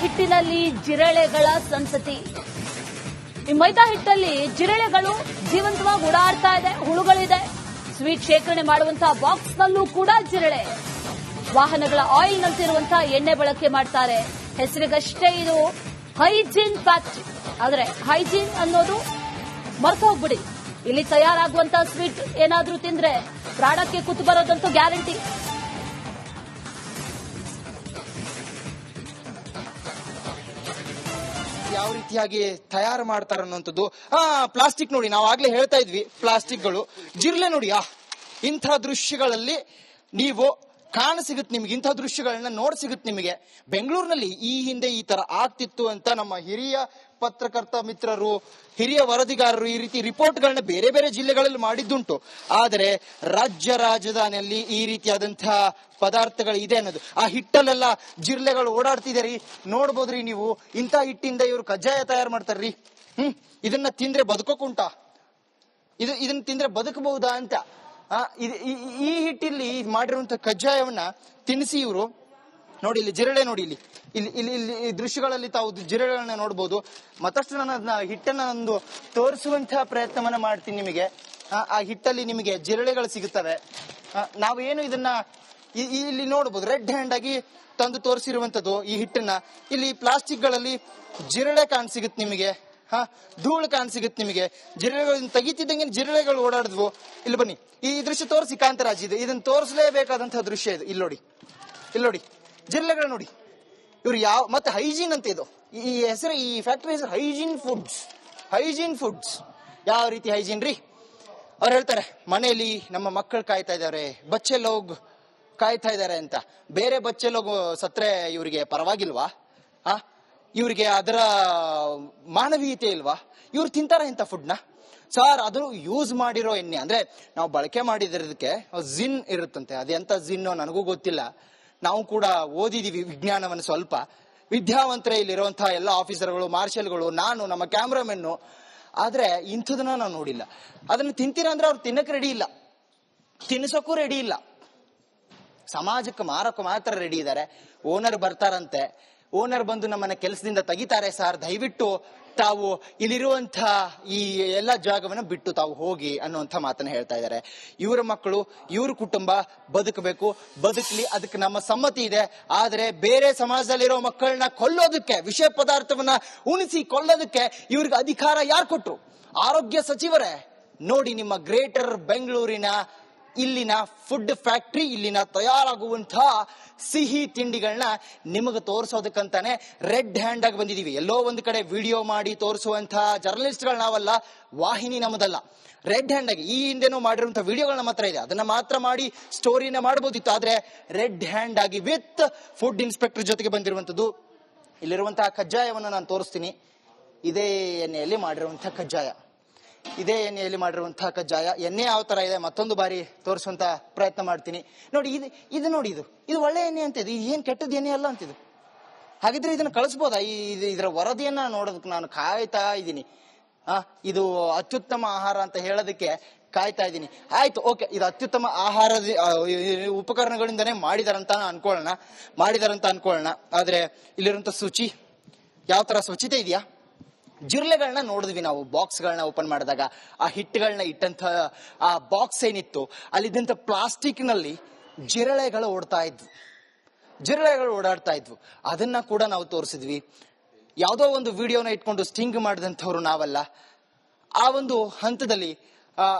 ಹಿಟ್ಟಿನಲ್ಲಿ ಜಿರಳೆಗಳ ಸಂತತಿ. ಈ ಮೈದಾ ಹಿಟ್ಟಲ್ಲಿ ಜಿರಳೆಗಳು ಜೀವಂತವಾಗಿ ಓಡಾಡ್ತಾ ಇದೆ, ಹುಳುಗಳಿದೆ. ಸ್ವೀಟ್ ಶೇಖರಣೆ ಮಾಡುವಂತಹ ಬಾಕ್ಸ್ ನಲ್ಲೂ ಕೂಡ ಜಿರಳೆ. ವಾಹನಗಳ ಆಯಿಲ್ ನಂತಿರುವಂತಹ ಎಣ್ಣೆ ಬಳಕೆ ಮಾಡ್ತಾರೆ. ಹೆಸರಿಗಷ್ಟೇ ಇದು ಹೈಜೀನ್ ಫ್ಯಾಕ್ಟರಿ, ಆದ್ರೆ ಹೈಜೀನ್ ಅನ್ನೋದು ಮರ್ತು ಹೋಗ್ಬಿಡಿ. ಇಲ್ಲಿ ತಯಾರಾಗುವಂತಹ ಸ್ವೀಟ್ ಏನಾದ್ರೂ ತಿಂದ್ರೆ ಪ್ರಾಣಕ್ಕೆ ಕುತ್ತು ಬರೋದಂತೂ ಗ್ಯಾರಂಟಿ. ಯಾವ ರೀತಿಯಾಗಿ ತಯಾರು ಮಾಡ್ತಾರ ಅನ್ನೋಂಥದ್ದು. ಪ್ಲಾಸ್ಟಿಕ್ ನೋಡಿ, ನಾವು ಆಗ್ಲೇ ಹೇಳ್ತಾ ಇದ್ವಿ ಪ್ಲಾಸ್ಟಿಕ್ಗಳು, ಜಿರ್ಲೆ ನೋಡಿ. ಇಂಥ ದೃಶ್ಯಗಳಲ್ಲಿ ನೀವು ಕಾಣಸಿಗುತ್ತೆ, ನಿಮ್ಗೆ ಇಂಥ ದೃಶ್ಯಗಳನ್ನ ನೋಡ್ ಸಿಗುತ್ತೆ ನಿಮಗೆ. ಬೆಂಗಳೂರಿನಲ್ಲಿ ಈ ಹಿಂದೆ ಈ ತರ ಆಗ್ತಿತ್ತು ಅಂತ ನಮ್ಮ ಹಿರಿಯ ಪತ್ರಕರ್ತ ಮಿತ್ರರು, ಹಿರಿಯ ವರದಿಗಾರರು ಈ ರೀತಿ ರಿಪೋರ್ಟ್ಗಳನ್ನ ಬೇರೆ ಬೇರೆ ಜಿಲ್ಲೆಗಳಲ್ಲಿ ಮಾಡಿದ್ದುಂಟು. ಆದರೆ ರಾಜ್ಯ ರಾಜಧಾನಿಯಲ್ಲಿ ಈ ರೀತಿಯಾದಂತಹ ಪದಾರ್ಥಗಳು ಇದೆ ಅನ್ನೋದು, ಆ ಹಿಟ್ಟಲ್ಲೆಲ್ಲ ಜಿರ್ಲೆಗಳು ಓಡಾಡ್ತಿದಾರಿ. ನೋಡ್ಬೋದ್ರಿ ನೀವು. ಇಂಥ ಹಿಟ್ಟಿಂದ ಇವರು ಕಜ್ಜಾಯ ತಯಾರು ಮಾಡ್ತಾರ್ರಿ. ಇದನ್ನ ತಿಂದ್ರೆ ಬದುಕೋಕುಂಟ, ಇದನ್ನ ತಿಂದ್ರೆ ಬದುಕಬಹುದಾ ಅಂತ. ಈ ಹಿಟ್ಟಿಲ್ಲಿ ಮಾಡಿರುವಂತ ಕಜ್ಜಾಯವನ್ನ ತಿನ್ನಿಸಿ ಇವರು ನೋಡಿ. ಇಲ್ಲಿ ಜಿರಳೆ ನೋಡಿ, ಇಲ್ಲಿ ಇಲ್ಲಿ ಇಲ್ಲಿ ಇಲ್ಲಿ ಈ ದೃಶ್ಯಗಳಲ್ಲಿ ತಾವು ಜಿರಳೆಗಳನ್ನ ನೋಡ್ಬೋದು. ಮತ್ತಷ್ಟು ನಾನು ಅದನ್ನ ಹಿಟ್ಟನ್ನ ಒಂದು ತೋರಿಸುವಂತಹ ಪ್ರಯತ್ನವನ್ನ ಮಾಡ್ತೀನಿ ನಿಮಗೆ. ಆ ಹಿಟ್ಟಲ್ಲಿ ನಿಮಗೆ ಜಿರಳೆಗಳು ಸಿಗುತ್ತವೆ. ನಾವೇನು ಇದನ್ನ ಇಲ್ಲಿ ನೋಡ್ಬೋದು, ರೆಡ್ ಹ್ಯಾಂಡ್ ಆಗಿ ತಂದು ತೋರಿಸಿರುವಂತದ್ದು ಈ ಹಿಟ್ಟನ್ನ. ಇಲ್ಲಿ ಪ್ಲಾಸ್ಟಿಕ್ ಗಳಲ್ಲಿ ಜಿರಳೆ ಕಾಣಸಿಗುತ್ತೆ ನಿಮಗೆ, ಧೂಳು ಕಾಣಸಿಗುತ್ತೆ ನಿಮಗೆ. ಜಿರಳೆಗಳನ್ನ ತೆಗಿತಿದ್ದಂಗೆ ಜಿರಳೆಗಳು ಓಡಾಡಿದ್ವು. ಇಲ್ಲಿ ಬನ್ನಿ, ಈ ದೃಶ್ಯ ತೋರಿಸಿ ಕಾಂತರಾಜ್. ಇದನ್ನ ತೋರಿಸಲೇಬೇಕಾದಂತಹ ದೃಶ್ಯ ಇದು. ಇಲ್ಲಿ ನೋಡಿ ಜಿರಳೆಗಳು ನೋಡಿ. ಇವ್ರು ಮತ್ತೆ ಹೈಜೀನ್ ಅಂತ ಇದು ಈ ಹೆಸರು, ಈ ಫ್ಯಾಕ್ಟರಿ ಹೆಸರು ಹೈಜೀನ್ ಫುಡ್ಸ್. ಯಾವ ರೀತಿ ಹೈಜೀನ್ ರೀ? ಅವ್ರು ಹೇಳ್ತಾರೆ ಮನೆಯಲ್ಲಿ ನಮ್ಮ ಮಕ್ಕಳು ಕಾಯ್ತಾ ಇದ್ದಾರೆ, ಬಚ್ಚೆ ಲೋಗ್ ಕಾಯ್ತಾ ಇದ್ದಾರೆ ಅಂತ. ಬೇರೆ ಬಚ್ಚೆ ಲೋಗ್ ಸತ್ರೆ ಇವರಿಗೆ ಪರವಾಗಿಲ್ವಾ? ಇವರಿಗೆ ಅದರ ಮಾನವೀಯತೆ ಇಲ್ವಾ? ಇವ್ರು ತಿಂತಾರ ಇಂಥ ಫುಡ್ನ? ಸರ್, ಅದು ಯೂಸ್ ಮಾಡಿರೋ ಎಣ್ಣೆ, ಅಂದ್ರೆ ನಾವು ಬಳಕೆ ಮಾಡಿದಿರೋದಕ್ಕೆ ಜಿನ್ ಇರುತ್ತಂತೆ. ಅದೆಂತ ಜಿನ್ನೋ ನನಗೂ ಗೊತ್ತಿಲ್ಲ. ನಾವು ಕೂಡ ಓದಿದೀವಿ ವಿಜ್ಞಾನವನ್ನು ಸ್ವಲ್ಪ. ವಿದ್ಯಾವಂತರೇ ಇಲ್ಲಿರುವಂತಹ ಎಲ್ಲ ಆಫೀಸರ್ಗಳು, ಮಾರ್ಷಲ್ಗಳು, ನಾನು, ನಮ್ಮ ಕ್ಯಾಮ್ರಾಮೆನ್ನು. ಆದ್ರೆ ಇಂಥದನ್ನ ನಾವು ನೋಡಿಲ್ಲ. ಅದನ್ನ ತಿಂತೀರಾ ಅಂದ್ರೆ ಅವ್ರು ತಿನ್ನಕ್ಕೆ ರೆಡಿ ಇಲ್ಲ, ತಿನ್ನಿಸೋಕ್ಕೂ ರೆಡಿ ಇಲ್ಲ. ಸಮಾಜಕ್ಕೆ ಮಾರಕ್ಕೂ ಮಾತ್ರ ರೆಡಿ ಇದ್ದಾರೆ. ಓನರ್ ಬರ್ತಾರಂತೆ, ಓನರ್ ಬಂದು ನಮ್ಮನ್ನ ಕೆಲಸದಿಂದ ತೆಗಿತಾರೆ. ಸರ್, ದಯವಿಟ್ಟು ತಾವು ಇಲ್ಲಿರುವಂತ ಈ ಎಲ್ಲ ಜಾಗವನ್ನು ಬಿಟ್ಟು ತಾವು ಹೋಗಿ ಅನ್ನುವಂಥ ಮಾತನ್ನ ಹೇಳ್ತಾ ಇದ್ದಾರೆ. ಇವರ ಮಕ್ಕಳು, ಇವ್ರ ಕುಟುಂಬ ಬದುಕಬೇಕು, ಬದುಕಲಿ, ಅದಕ್ಕೆ ನಮ್ಮ ಸಮ್ಮತಿ ಇದೆ. ಆದರೆ ಬೇರೆ ಸಮಾಜದಲ್ಲಿರೋ ಮಕ್ಕಳನ್ನ ಕೊಲ್ಲೋದಕ್ಕೆ, ವಿಷ ಪದಾರ್ಥವನ್ನ ಉಣಿಸಿ ಕೊಲ್ಲೋದಕ್ಕೆ ಇವ್ರಿಗೆ ಅಧಿಕಾರ ಯಾರು ಕೊಟ್ರು? ಆರೋಗ್ಯ ಸಚಿವರೇ. ನೋಡಿ, ನಿಮ್ಮ ಗ್ರೇಟರ್ ಬೆಂಗಳೂರಿನ ಇಲ್ಲಿನ ಫುಡ್ ಫ್ಯಾಕ್ಟರಿ, ಇಲ್ಲಿನ ತಯಾರಾಗುವಂತಹ ಸಿಹಿ ತಿಂಡಿಗಳನ್ನ ನಿಮಗೆ ತೋರಿಸೋದಕ್ಕಂತಾನೆ ರೆಡ್ ಹ್ಯಾಂಡ್ ಆಗಿ ಬಂದಿದೀವಿ. ಎಲ್ಲೋ ಒಂದು ಕಡೆ ವಿಡಿಯೋ ಮಾಡಿ ತೋರಿಸುವಂತಹ ಜರ್ನಲಿಸ್ಟ್ಗಳು ನಾವಲ್ಲ, ವಾಹಿನಿ ನಮ್ಮದಲ್ಲ. ರೆಡ್ ಹ್ಯಾಂಡ್ ಆಗಿ ಈ ಹಿಂದೆನೂ ಮಾಡಿರುವಂತಹ ವಿಡಿಯೋಗಳು ನಮ್ಮ ಹತ್ರ ಇದೆ, ಅದನ್ನ ಮಾತ್ರ ಮಾಡಿ ಸ್ಟೋರಿನ ಮಾಡಬಹುದಿತ್ತು. ಆದ್ರೆ ರೆಡ್ ಹ್ಯಾಂಡ್ ಆಗಿ ವಿತ್ ಫುಡ್ ಇನ್ಸ್ಪೆಕ್ಟರ್ ಜೊತೆಗೆ ಬಂದಿರುವಂತದ್ದು. ಇಲ್ಲಿರುವಂತಹ ಕಜ್ಜಾಯವನ್ನು ನಾನು ತೋರಿಸ್ತೀನಿ. ಇದೇ ಎಣ್ಣೆಯಲ್ಲಿ ಮಾಡಿರುವಂತಹ ಕಜ್ಜಾಯ, ಇದೇ ಎಣ್ಣೆಯಲ್ಲಿ ಮಾಡಿರುವಂತಹ ಕಜ್ಜಾಯ. ಎಣ್ಣೆ ಯಾವ ತರ ಇದೆ ಮತ್ತೊಂದು ಬಾರಿ ತೋರಿಸುವಂತ ಪ್ರಯತ್ನ ಮಾಡ್ತೀನಿ. ನೋಡಿ, ಇದು ನೋಡಿ, ಇದು ಒಳ್ಳೆ ಎಣ್ಣೆ ಅಂತ. ಇದು ಏನ್ ಕೆಟ್ಟದ್ದು ಎಣ್ಣೆ ಅಲ್ಲ ಅಂತಿದು. ಹಾಗಿದ್ರೆ ಇದನ್ನ ಕಳಿಸ್ಬೋದಾ? ಇದರ ವರದಿಯನ್ನ ನೋಡೋದಕ್ಕೆ ನಾನು ಕಾಯ್ತಾ ಇದ್ದೀನಿ. ಇದು ಅತ್ಯುತ್ತಮ ಆಹಾರ ಅಂತ ಹೇಳೋದಕ್ಕೆ ಕಾಯ್ತಾ ಇದ್ದೀನಿ. ಆಯ್ತು, ಓಕೆ, ಇದು ಅತ್ಯುತ್ತಮ ಆಹಾರದ ಉಪಕರಣಗಳಿಂದನೇ ಮಾಡಿದಾರಂತ ಅನ್ಕೊಳ್ಳೋಣ. ಆದ್ರೆ ಇಲ್ಲಿರುವಂತ ಶುಚಿ, ಯಾವ ತರ ಸ್ವಚ್ಛತೆ ಇದೆಯಾ? ಜಿರ್ಲೆಗಳನ್ನ ನೋಡಿದ್ವಿ ನಾವು ಬಾಕ್ಸ್ಗಳನ್ನ ಓಪನ್ ಮಾಡಿದಾಗ. ಆ ಹಿಟ್ಟುಗಳನ್ನ ಇಟ್ಟಂತ ಆ ಬಾಕ್ಸ್ ಏನಿತ್ತು, ಅಲ್ಲಿದ್ದಂತ ಪ್ಲಾಸ್ಟಿಕ್ ನಲ್ಲಿ ಜಿರಳೆಗಳು ಓಡಾಡ್ತಾ ಇದ್ವು. ಅದನ್ನ ಕೂಡ ನಾವು ತೋರಿಸಿದ್ವಿ. ಯಾವುದೋ ಒಂದು ವಿಡಿಯೋನ ಇಟ್ಕೊಂಡು ಸ್ಟಿಂಗ್ ಮಾಡಿದಂಥವ್ರು ನಾವಲ್ಲ. ಆ ಒಂದು ಹಂತದಲ್ಲಿ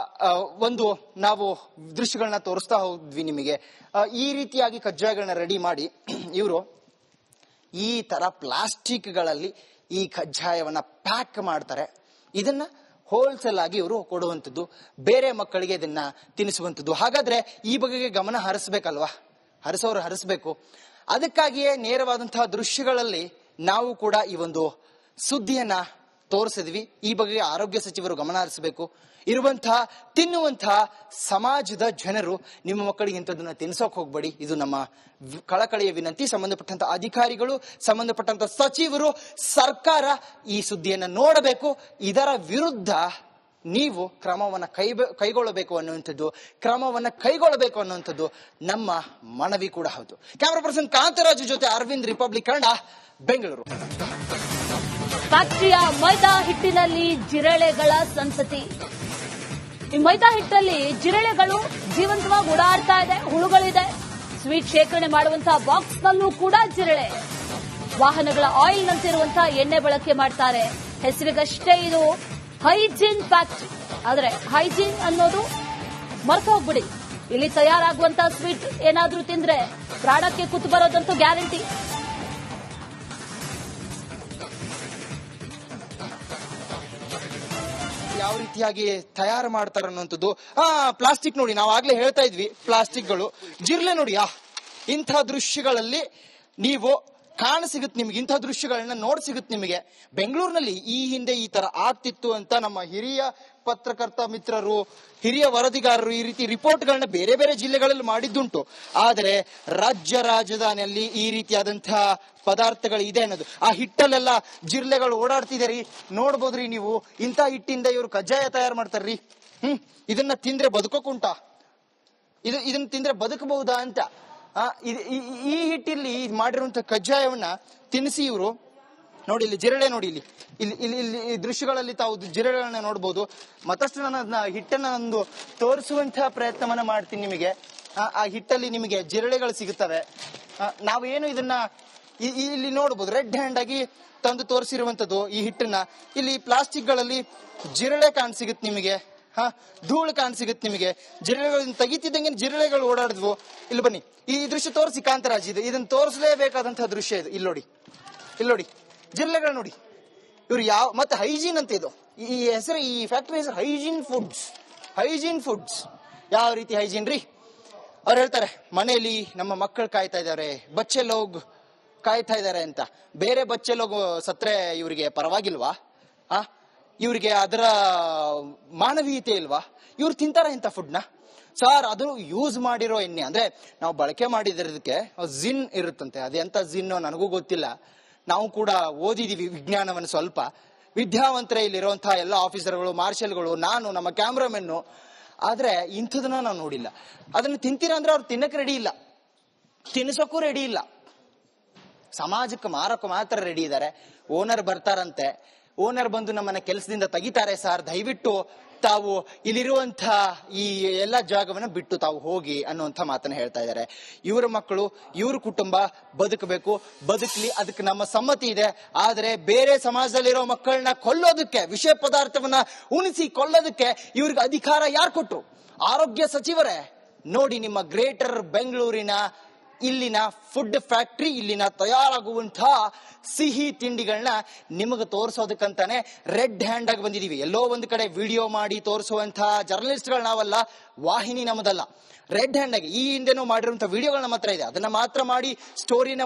ಒಂದು ನಾವು ದೃಶ್ಯಗಳನ್ನ ತೋರಿಸ್ತಾ ಹೋದ್ವಿ ನಿಮಗೆ. ಈ ರೀತಿಯಾಗಿ ಕಜ್ಜಾಯಗಳನ್ನ ರೆಡಿ ಮಾಡಿ ಇವರು ಈ ತರ ಪ್ಲಾಸ್ಟಿಕ್ಗಳಲ್ಲಿ ಈ ಕಜ್ಜಾಯವನ್ನ ಪ್ಯಾಕ್ ಮಾಡ್ತಾರೆ. ಇದನ್ನ ಹೋಲ್ಸೇಲ್ ಆಗಿ ಇವರು ಕೊಡುವಂಥದ್ದು, ಬೇರೆ ಮಕ್ಕಳಿಗೆ ಇದನ್ನ ತಿನ್ನಿಸುವಂಥದ್ದು. ಹಾಗಾದ್ರೆ ಈ ಬಗೆಗೆ ಗಮನ ಹರಿಸ್ಬೇಕಲ್ವಾ? ಹರಿಸಬೇಕು. ಅದಕ್ಕಾಗಿಯೇ ನೇರವಾದಂತಹ ದೃಶ್ಯಗಳಲ್ಲಿ ನಾವು ಕೂಡ ಈ ಒಂದು ಸುದ್ದಿಯನ್ನ ತೋರಿಸಿದ್ವಿ. ಈ ಬಗೆಗೆ ಆರೋಗ್ಯ ಸಚಿವರು ಗಮನ ಹರಿಸಬೇಕು. ಇರುವಂತಹ ತಿನ್ನುವಂತಹ ಸಮಾಜದ ಜನರು ನಿಮ್ಮ ಮಕ್ಕಳಿಗೆ ಇಂಥದನ್ನ ತಿನ್ಸೋಕ್ ಹೋಗ್ಬೇಡಿ. ಇದು ನಮ್ಮ ಕಳಕಳಿಯ ವಿನಂತಿ. ಸಂಬಂಧಪಟ್ಟಂತ ಅಧಿಕಾರಿಗಳು, ಸಂಬಂಧಪಟ್ಟಂತ ಸಚಿವರು, ಸರ್ಕಾರ ಈ ಸುದ್ದಿಯನ್ನ ನೋಡಬೇಕು. ಇದರ ವಿರುದ್ಧ ನೀವು ಕೈಗೊಳ್ಳಬೇಕು ಅನ್ನುವಂಥದ್ದು ನಮ್ಮ ಮನವಿ ಕೂಡ ಹೌದು. ಕ್ಯಾಮರಾ ಪರ್ಸನ್ ಕಾಂತರಾಜು ಜೊತೆ ಅರವಿಂದ್, ರಿಪಬ್ಲಿಕ್ ಕನ್ನಡ, ಬೆಂಗಳೂರು. ಫ್ಯಾಕ್ಟರಿಯ ಮೈದಾ ಹಿಟ್ಟಿನಲ್ಲಿ ಜಿರಳೆಗಳ ಸಂತತಿ. ಈ ಮೈದಾ ಹಿಟ್ಟಲ್ಲಿ ಜಿರಳೆಗಳು ಜೀವಂತವಾಗಿ ಓಡಾಡ್ತಾ ಇದೆ, ಹುಳುಗಳಿದೆ. ಸ್ವೀಟ್ ಶೇಖರಣೆ ಮಾಡುವಂತಹ ಬಾಕ್ಸ್ನಲ್ಲೂ ಕೂಡ ಜಿರಳೆ. ವಾಹನಗಳ ಆಯಿಲ್ ನಂತಿರುವಂತಹ ಎಣ್ಣೆ ಬಳಕೆ ಮಾಡ್ತಾರೆ. ಹೆಸರಿಗಷ್ಟೇ ಇದು ಹೈಜೀನ್ ಫ್ಯಾಕ್ಟರಿ, ಆದ್ರೆ ಹೈಜೀನ್ ಅನ್ನೋದು ಮರ್ತು ಹೋಗ್ಬಿಡಿ. ಇಲ್ಲಿ ತಯಾರಾಗುವಂತಹ ಸ್ವೀಟ್ ಏನಾದ್ರೂ ತಿಂದ್ರೆ ಪ್ರಾಣಕ್ಕೆ ಕುತ್ತು ಬರೋದಂತೂ ಗ್ಯಾರಂಟಿ. ಯಾವ ರೀತಿಯಾಗಿ ತಯಾರು ಮಾಡ್ತಾರೆ ಅನ್ನುವಂಥದ್ದು. ಪ್ಲಾಸ್ಟಿಕ್ ನೋಡಿ, ನಾವು ಆಗ್ಲೇ ಹೇಳ್ತಾ ಇದ್ವಿ, ಪ್ಲಾಸ್ಟಿಕ್ಗಳು, ಜಿರ್ಲೆ ನೋಡಿ. ಇಂಥ ದೃಶ್ಯಗಳಲ್ಲಿ ನೀವು ಕಾಣಸಿಗುತ್ತೆ, ನಿಮ್ಗೆ ಇಂಥ ದೃಶ್ಯಗಳನ್ನ ನೋಡ್ ಸಿಗುತ್ತೆ ನಿಮಗೆ. ಬೆಂಗಳೂರಿನಲ್ಲಿ ಈ ಹಿಂದೆ ಈ ತರ ಆಗ್ತಿತ್ತು ಅಂತ ನಮ್ಮ ಹಿರಿಯ ಪತ್ರಕರ್ತ ಮಿತ್ರರು, ಹಿರಿಯ ವರದಿಗಾರರು ಈ ರೀತಿ ರಿಪೋರ್ಟ್ಗಳನ್ನ ಬೇರೆ ಬೇರೆ ಜಿಲ್ಲೆಗಳಲ್ಲಿ ಮಾಡಿದ್ದುಂಟು. ಆದರೆ ರಾಜ್ಯ ರಾಜಧಾನಿಯಲ್ಲಿ ಈ ರೀತಿಯಾದಂತಹ ಪದಾರ್ಥಗಳು ಇದೆ ಅನ್ನೋದು. ಆ ಹಿಟ್ಟಲ್ಲೆಲ್ಲ ಜಿರ್ಲೆಗಳು ಓಡಾಡ್ತಿದಾರಿ, ನೋಡ್ಬೋದ್ರಿ ನೀವು. ಇಂಥ ಹಿಟ್ಟಿಂದ ಇವರು ಕಜ್ಜಾಯ ತಯಾರು ಮಾಡ್ತಾರ್ರಿ. ಇದನ್ನ ತಿಂದ್ರೆ ಬದುಕೋಕುಂಟಾ, ಇದನ್ನ ತಿಂದ್ರೆ ಬದುಕಬಹುದಾ ಅಂತ. ಈ ಹಿಟ್ಟಿಲ್ಲಿ ಮಾಡಿರುವಂತ ಕಜ್ಜಾಯವನ್ನ ತಿನ್ನಿಸಿ ಇವರು ನೋಡಿ. ಇಲ್ಲಿ ಜಿರಳೆ ನೋಡಿ, ಇಲ್ಲಿ ದೃಶ್ಯಗಳಲ್ಲಿ ತಾವು ಜಿರಳೆಗಳನ್ನ ನೋಡಬಹುದು. ಮತ್ತಷ್ಟು ನನ್ನ ಹಿಟ್ಟನ್ನ ಒಂದು ತೋರಿಸುವಂತಹ ಪ್ರಯತ್ನವನ್ನ ಮಾಡ್ತೀನಿ ನಿಮಗೆ. ಆ ಹಿಟ್ಟಲ್ಲಿ ನಿಮಗೆ ಜಿರಳೆಗಳು ಸಿಗುತ್ತವೆ. ನಾವೇನು ಇದನ್ನ ಇಲ್ಲಿ ನೋಡಬಹುದು, ರೆಡ್ ಹ್ಯಾಂಡ್ ಆಗಿ ತಂದು ತೋರಿಸಿರುವಂತದ್ದು ಈ ಹಿಟ್ಟನ್ನ. ಇಲ್ಲಿ ಪ್ಲಾಸ್ಟಿಕ್ ಗಳಲ್ಲಿ ಜಿರಳೆ ಕಾಣಸಿಗುತ್ತೆ ನಿಮಗೆ, ಧೂಳು ಕಾಣಸಿಗುತ್ತೆ ನಿಮಗೆ. ಜಿರಳೆಗಳನ್ನ ತೆಗಿತಿದ್ದಂಗೆ ಜಿರಳೆಗಳು ಓಡಾಡಿದ್ವು. ಇಲ್ಲಿ ಬನ್ನಿ, ಈ ದೃಶ್ಯ ತೋರಿಸಿ ಕಾಂತರಾಜ್. ಇದನ್ನ ತೋರಿಸಲೇಬೇಕಾದಂತಹ ದೃಶ್ಯ ಇದು. ಇಲ್ಲಿ ನೋಡಿ ಜಿರಳೆಗಳು ನೋಡಿ. ಇವ್ರು ಮತ್ತೆ ಹೈಜೀನ್ ಅಂತ ಇದು ಈ ಹೆಸರು, ಈ ಫ್ಯಾಕ್ಟರಿ ಹೆಸರು ಹೈಜೀನ್ ಫುಡ್ಸ್. ಯಾವ ರೀತಿ ಹೈಜೀನ್ ರೀ? ಅವ್ರು ಹೇಳ್ತಾರೆ, ಮನೆಯಲ್ಲಿ ನಮ್ಮ ಮಕ್ಕಳು ಕಾಯ್ತಾ ಇದ್ದಾರೆ, ಬಚ್ಚೆ ಲೋಗ್ ಕಾಯ್ತಾ ಇದ್ದಾರೆ ಅಂತ. ಬೇರೆ ಬಚ್ಚೆ ಲೋಗ್ ಸತ್ರೆ ಇವರಿಗೆ ಪರವಾಗಿಲ್ವಾ? ಇವರಿಗೆ ಅದರ ಮಾನವೀಯತೆ ಇಲ್ವಾ? ಇವ್ರು ತಿಂತಾರ ಇಂಥ ಫುಡ್ನ? ಸರ್, ಅದು ಯೂಸ್ ಮಾಡಿರೋ ಎಣ್ಣೆ, ಅಂದ್ರೆ ನಾವು ಬಳಕೆ ಮಾಡಿದಿರೋದಕ್ಕೆ ಜಿನ್ ಇರುತ್ತಂತೆ. ಅದೆಂತ ಜಿನ್ ನನಗೂ ಗೊತ್ತಿಲ್ಲ. ನಾವು ಕೂಡ ಓದಿದೀವಿ ವಿಜ್ಞಾನವನ್ನು ಸ್ವಲ್ಪ. ವಿದ್ಯಾವಂತರೇ ಇಲ್ಲಿರುವಂತಹ ಎಲ್ಲ ಆಫೀಸರ್ಗಳು, ಮಾರ್ಷಲ್ಗಳು, ನಾನು, ನಮ್ಮ ಕ್ಯಾಮ್ರಾಮೆನ್ನು. ಆದ್ರೆ ಇಂಥದನ್ನ ನಾವು ನೋಡಿಲ್ಲ. ಅದನ್ನ ತಿಂತೀರಾ ಅಂದ್ರೆ ಅವ್ರು ತಿನ್ನಕ್ಕೆ ರೆಡಿ ಇಲ್ಲ, ತಿನ್ನಿಸೋಕ್ಕೂ ರೆಡಿ ಇಲ್ಲ. ಸಮಾಜಕ್ಕೆ ಮಾರಕ್ಕೂ ಮಾತ್ರ ರೆಡಿ ಇದ್ದಾರೆ. ಓನರ್ ಬರ್ತಾರಂತೆ, ಓನರ್ ಬಂದು ನಮ್ಮನ್ನ ಕೆಲಸದಿಂದ ತೆಗಿತಾರೆ. ಸರ್, ದಯವಿಟ್ಟು ತಾವು ಇಲ್ಲಿರುವಂತಹ ಈ ಎಲ್ಲ ಜಾಗವನ್ನು ಬಿಟ್ಟು ತಾವು ಹೋಗಿ ಅನ್ನುವಂಥ ಮಾತನ್ನ ಹೇಳ್ತಾ ಇದ್ದಾರೆ. ಇವರ ಮಕ್ಕಳು, ಇವ್ರ ಕುಟುಂಬ ಬದುಕಬೇಕು, ಬದುಕಲಿ, ಅದಕ್ಕೆ ನಮ್ಮ ಸಮ್ಮತಿ ಇದೆ. ಆದರೆ ಬೇರೆ ಸಮಾಜದಲ್ಲಿರೋ ಮಕ್ಕಳನ್ನ ಕೊಲ್ಲೋದಕ್ಕೆ, ವಿಷ ಪದಾರ್ಥವನ್ನ ಉಣಿಸಿ ಕೊಲ್ಲೋದಕ್ಕೆ ಇವ್ರಿಗೆ ಅಧಿಕಾರ ಯಾರು ಕೊಟ್ರು? ಆರೋಗ್ಯ ಸಚಿವರೇ. ನೋಡಿ, ನಿಮ್ಮ ಗ್ರೇಟರ್ ಬೆಂಗಳೂರಿನ ಇಲ್ಲಿನ ಫುಡ್ ಫ್ಯಾಕ್ಟರಿ, ಇಲ್ಲಿನ ತಯಾರಾಗುವಂತಹ ಸಿಹಿ ತಿಂಡಿಗಳನ್ನ ನಿಮಗೆ ತೋರಿಸೋದಕ್ಕಂತಾನೆ ರೆಡ್ ಹ್ಯಾಂಡ್ ಆಗಿ ಬಂದಿದೀವಿ. ಎಲ್ಲೋ ಒಂದು ಕಡೆ ವಿಡಿಯೋ ಮಾಡಿ ತೋರಿಸುವಂತಹ ಜರ್ನಲಿಸ್ಟ್ಗಳು ನಾವಲ್ಲ, ವಾಹಿನಿ ನಮ್ಮದಲ್ಲ. ರೆಡ್ ಹ್ಯಾಂಡ್ ಆಗಿ ಈ ಹಿಂದೆನೂ ಮಾಡಿರುವಂತಹ ವಿಡಿಯೋಗಳು ನಮ್ಮ ಹತ್ರ ಇದೆ. ಅದನ್ನ ಮಾತ್ರ ಮಾಡಿ ಸ್ಟೋರಿನ